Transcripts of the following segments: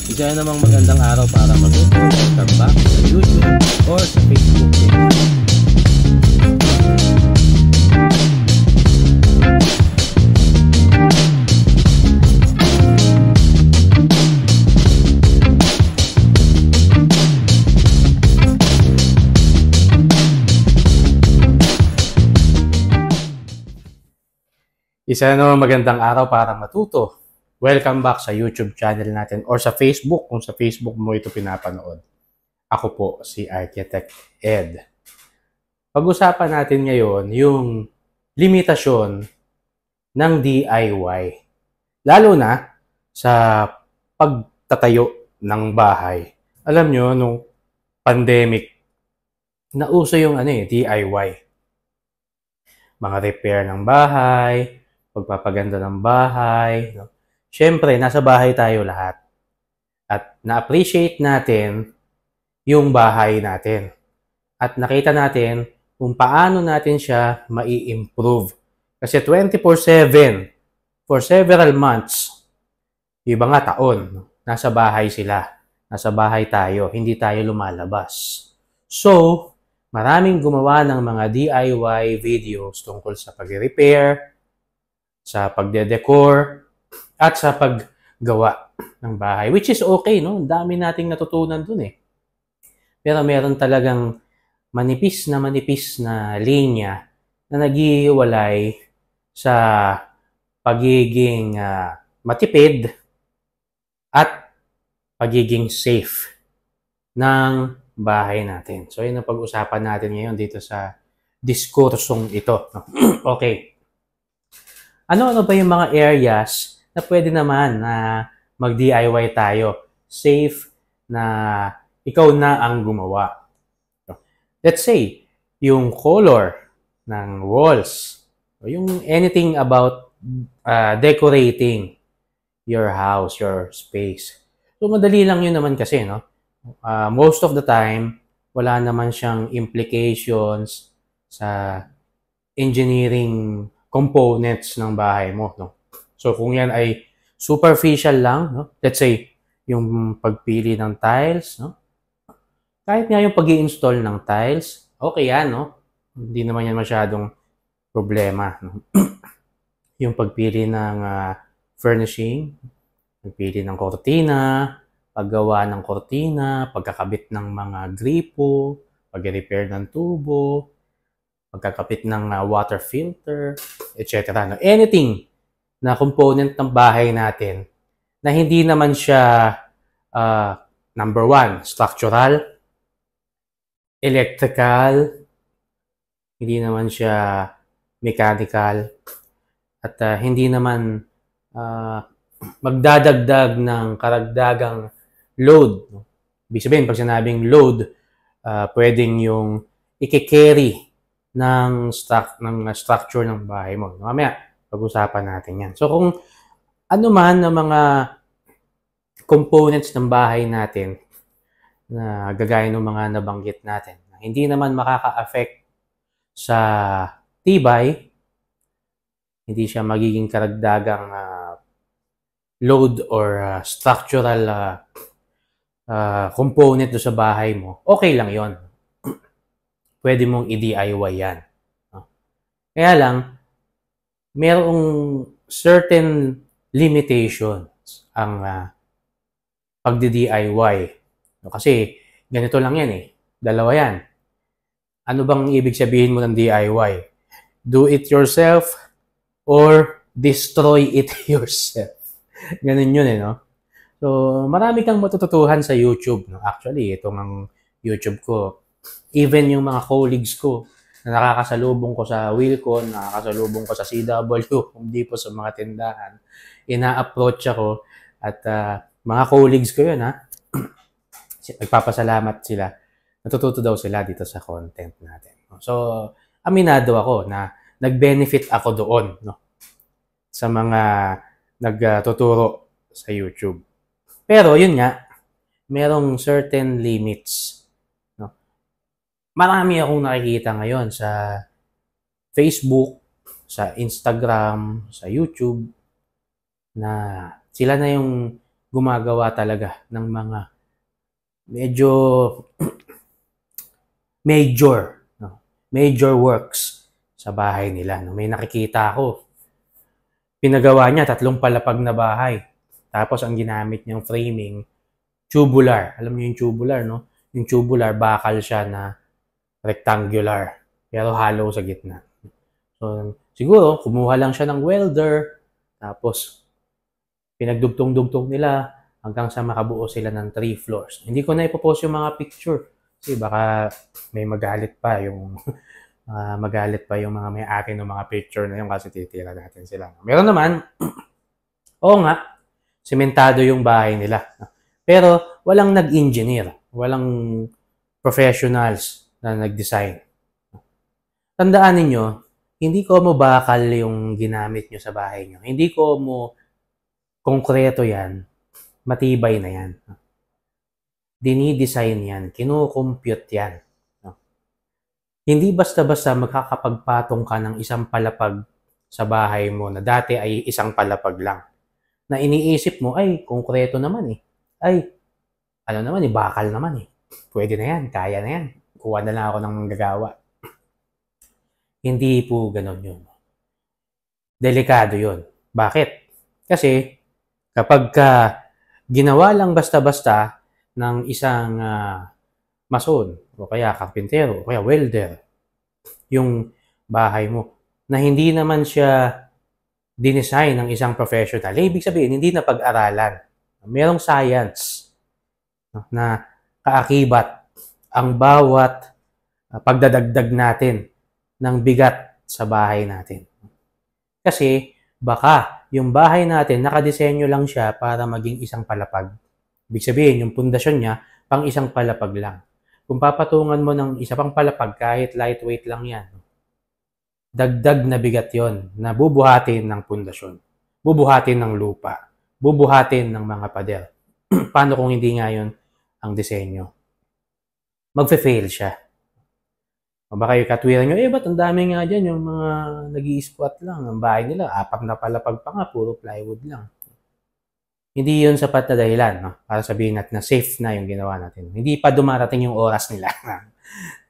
Isa namang magandang araw para matuto. Welcome back sa YouTube or sa Facebook page. Isa namang magandang araw para matuto. Welcome back sa YouTube channel natin or sa Facebook kung sa Facebook mo ito pinapanood. Ako po si Architect Ed. Pag-usapan natin ngayon yung limitasyon ng DIY. Lalo na sa pagtatayo ng bahay. Alam nyo, nung pandemic, nauso yung DIY. Mga repair ng bahay, pagpapaganda ng bahay. Siyempre, nasa bahay tayo lahat. At na-appreciate natin yung bahay natin. At nakita natin kung paano natin siya mai-improve. Kasi 24/7, for several months, iba nga taon, nasa bahay sila. Nasa bahay tayo, hindi tayo lumalabas. So, maraming gumawa ng mga DIY videos tungkol sa pag-repair, sa pagde-decor, at sa paggawa ng bahay. Which is okay, no? Ang dami nating natutunan dun eh. Pero meron talagang manipis na linya na naghihiwalay sa pagiging matipid at pagiging safe ng bahay natin. So, yun ang pag-usapan natin ngayon dito sa diskursong ito. Okay. Ano-ano ba yung mga areas na pwede naman na mag-DIY tayo? Safe na ikaw na ang gumawa. Let's say, yung color ng walls. O yung anything about decorating your house, your space. So, madali lang yun naman kasi, no? Most of the time, wala naman siyang implications sa engineering components ng bahay mo, no? So, kung yan ay superficial lang, no? Let's say, yung pagpili ng tiles, no? Kahit nga yung pag-i-install ng tiles, okay yan, no? Hindi naman yan masyadong problema, no? Yung pagpili ng furnishing, pagpili ng kortina, paggawa ng kortina, pagkakabit ng mga gripo, pag-repair ng tubo, pagkakabit ng water filter, etc. No? Anything na component ng bahay natin na hindi naman siya number one, structural, electrical, hindi naman siya mechanical, at hindi naman magdadagdag ng karagdagang load. Ibig sabihin, pag sinabing load, pwedeng yung i-carry ng structure ng bahay mo. Mamaya, pag-usapan natin yan. So, kung ano man ng mga components ng bahay natin na gagaya ng mga nabanggit natin, na hindi naman makaka-affect sa tibay, hindi siya magiging karagdagang load or structural component do sa bahay mo, okay lang yon. Pwede mong i-DIY yan. Kaya lang, merong certain limitations ang pagdi-DIY. Kasi ganito lang yan eh. Dalawa yan. Ano bang ibig sabihin mo ng DIY? Do it yourself or destroy it yourself. Ganun yun eh, no? So, marami kang matututuhan sa YouTube. No? Actually, itong ang YouTube ko. Even yung mga colleagues ko na nakakasalubong ko sa Wilcon, nakakasalubong ko sa CW, hindi po sa mga tindahan, ina-approach ako at mga colleagues ko yun, ha? Nagpapasalamat sila. Natututo daw sila dito sa content natin. So, aminado ako na nag-benefit ako doon, no? Sa mga nagtuturo sa YouTube. Pero yun nga, merong certain limits. No? Marami akong nakikita ngayon sa Facebook, sa Instagram, sa YouTube, na sila na yung gumagawa talaga ng mga medyo major works sa bahay nila. No? May nakikita ako, pinagawa niya 3 palapag na bahay. Tapos ang ginamit niyang framing, tubular. Alam niyo yung tubular, no? Yung tubular, bakal siya na rectangular, pero hollow sa gitna. So, siguro, kumuha lang siya ng welder, tapos pinagdugtong-dugtong nila hanggang sa makabuo sila ng 3 floors. Hindi ko na ipopost yung mga picture kasi baka may magalit pa yung mga may-ari ng mga picture na yun kasi titira natin sila. Meron naman, oo nga, sementado yung bahay nila. Pero walang nag-engineer, walang professionals na nag-design. Tandaan ninyo, hindi ko mo bakal yung ginamit nyo sa bahay nyo. Hindi ko mo konkreto yan, matibay na yan. Dinidesign yan, kinukompute yan. Hindi basta-basta magkakapagpatong ka ng isang palapag sa bahay mo na dati ay isang palapag lang. Na iniisip mo, ay, konkreto naman eh. Ay, ano naman eh, bakal naman eh. Pwede na yan, kaya na yan. Kuha na lang ako ng gagawa. Hindi po ganon yun. Delikado yun. Bakit? Kasi, kapag ginawa lang basta-basta ng isang mason, o kaya karpintero, o kaya welder, yung bahay mo, na hindi naman siya dinesign ng isang professional, ibig sabihin, hindi na pag-aralan. Merong science na kaakibat ang bawat pagdadagdag natin ng bigat sa bahay natin. Kasi, baka yung bahay natin, nakadesenyo lang siya para maging isang palapag. Ibig sabihin, yung pundasyon niya, pang isang palapag lang. Kung papatungan mo ng isa pang palapag, kahit lightweight lang yan, dagdag na bigat yon na bubuhatin ng pundasyon, bubuhatin ng lupa, bubuhatin ng mga pader. Paano kung hindi nga yun ang disenyo? Magfe-fail siya. O baka yung katwiran nyo, ba't ang dami nga dyan yung mga nag-i-squat lang, ang bahay nila, 4 na palapag pa nga, puro plywood lang. Hindi yun sapat na dahilan, no? Para sabihin natin na safe na yung ginawa natin. Hindi pa dumarating yung oras nila.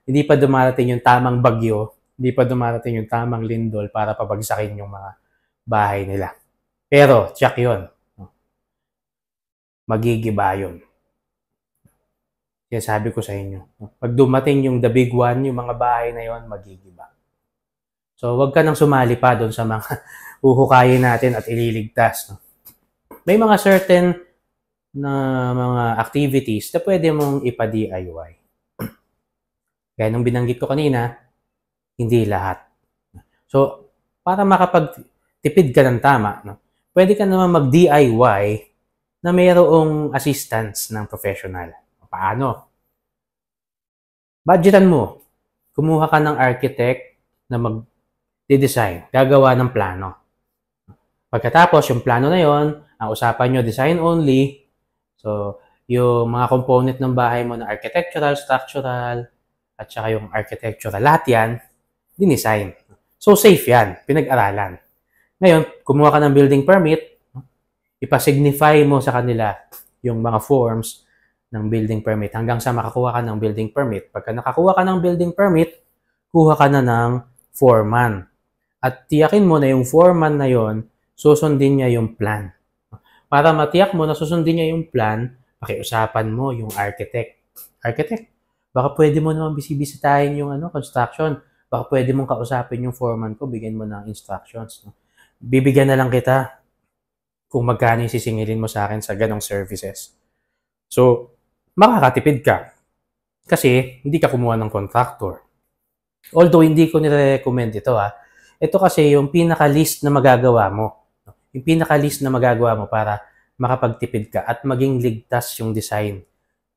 Hindi pa dumarating yung tamang bagyo. Hindi pa dumarating yung tamang lindol para pabagsakin yung mga bahay nila. Pero, check yun. Magigiba yun. Kaya sabi ko sa inyo, pag dumating yung the big one, yung mga bahay na yun, magigiba. So, wag ka nang sumali pa doon sa mga uhukayin natin at ililigtas. No? May mga certain na mga activities na pwede mong ipa-DIY. Kaya nung binanggit ko kanina, hindi lahat. So, para makapagtipid ka ng tama, no, pwede ka naman mag-DIY na mayroong assistance ng professional. Paano? Budgetan mo. Kumuha ka ng architect na mag-design, gagawa ng plano. Pagkatapos, yung plano na yon, ang usapan nyo, design only. So, yung mga component ng bahay mo na architectural, structural, at saka yung architectural, lahat yan, dinesign. So, safe yan. Pinag-aralan. Ngayon, kumuha ka ng building permit, ipasignify mo sa kanila yung mga forms ng building permit hanggang sa makakuha ka ng building permit. Pagka nakakuha ka ng building permit, kuha ka na ng foreman. At tiyakin mo na yung foreman na yon, susundin niya yung plan. Para matiyak mo na susundin niya yung plan, pakiusapan mo yung architect. Architect, baka pwede mo naman bisibisitahin yung construction. Baka pwede mong kausapin yung foreman ko, bigyan mo ng instructions. No? Bibigyan na lang kita kung magkano yung sisingilin mo sa akin sa ganong services. So, makakatipid ka. Kasi, hindi ka kumuha ng contractor. Although, hindi ko nire-recommend ito. Ito kasi yung pinaka-list na magagawa mo. Yung pinaka-list na magagawa mo para makapagtipid ka at maging ligtas yung design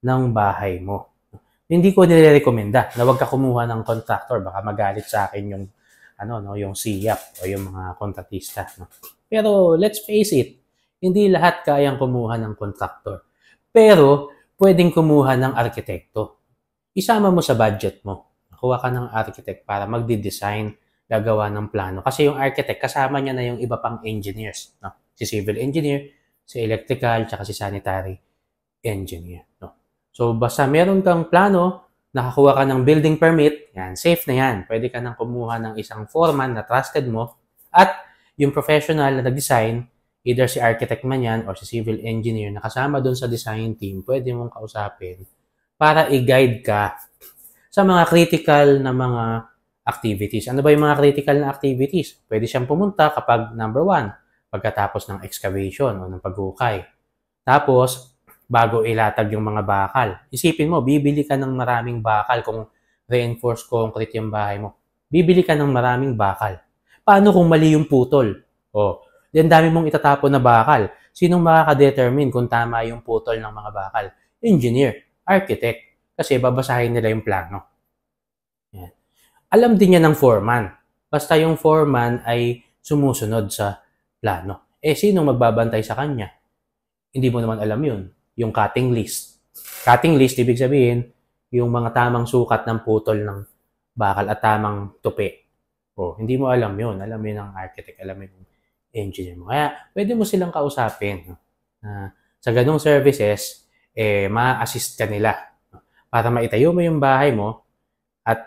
ng bahay mo. Hindi ko nire-recommenda na huwag ka kumuha ng contractor. Baka magalit sa akin yung, yung SIAP o yung mga kontratista. No? Pero let's face it, hindi lahat kayang kumuha ng contractor. Pero pwedeng kumuha ng arkitekto. Isama mo sa budget mo. Kuha ka ng architect para magdi-design, gagawa ng plano. Kasi yung architect, kasama niya na yung iba pang engineers. No? Si civil engineer, si electrical, tsaka si sanitary engineer. No? So, basta meron kang plano, nakakuha ka ng building permit, yan, safe na yan. Pwede ka nang kumuha ng isang foreman na trusted mo at yung professional na nag-design, either si architect man yan or si civil engineer na kasama doon sa design team, pwede mong kausapin para i-guide ka sa mga critical na mga activities. Ano ba yung mga critical na activities? Pwede siyang pumunta kapag number 1, pagkatapos ng excavation o ng paghukay. Tapos, bago ilatag yung mga bakal. Isipin mo, bibili ka ng maraming bakal kung reinforced concrete yung bahay mo. Bibili ka ng maraming bakal. Paano kung mali yung putol? O, then dami mong itatapon na bakal. Sinong makaka-determine kung tama yung putol ng mga bakal? Engineer, architect. Kasi babasahin nila yung plano. Yan. Alam din yan ng foreman. Basta yung foreman ay sumusunod sa plano. Sino magbabantay sa kanya? Hindi mo naman alam yun. Yung cutting list. Cutting list, ibig sabihin, yung mga tamang sukat ng putol ng bakal at tamang tupi. Hindi mo alam yun. Alam mo yun ng architect, alam mo yung engineer mo. Kaya, pwede mo silang kausapin. Sa ganong services, ma-assist ka nila para maitayo mo yung bahay mo at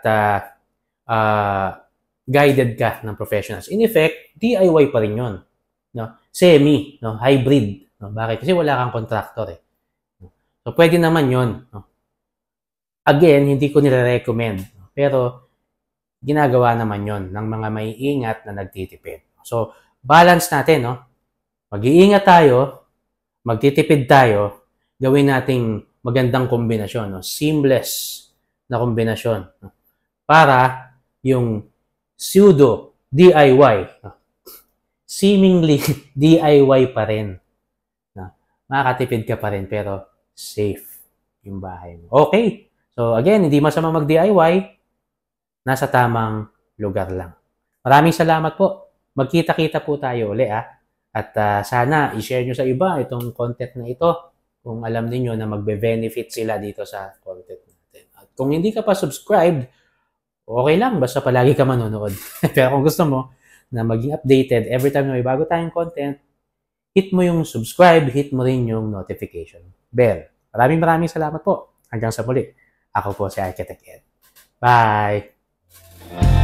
guided ka ng professionals. In effect, DIY pa rin yun. No? Semi, no? Hybrid. No? Bakit? Kasi wala kang contractor eh. So, pwede naman yun. No? Again, hindi ko nire-recommend. No? Pero, ginagawa naman yun ng mga may ingat na nagtitipid. So, balance natin. No? Mag-iingat tayo, magtitipid tayo, gawin nating magandang kombinasyon. No? Seamless na kombinasyon. No? Para yung pseudo DIY, no? Seemingly DIY pa rin. No? Makakatipid ka pa rin pero safe yung bahay mo. Okay. So again, hindi masama mag-DIY. Nasa tamang lugar lang. Maraming salamat po. Magkita-kita po tayo uli At sana i-share nyo sa iba itong content na ito kung alam niyo na magbe-benefit sila dito sa content natin. At kung hindi ka pa subscribed, okay lang, basta palagi ka manonood. Pero kung gusto mo na maging updated every time na may bago tayong content, hit mo yung subscribe, hit mo rin yung notification bell. Maraming salamat po. Hanggang sa muli. Ako po si Architect Ed. Bye!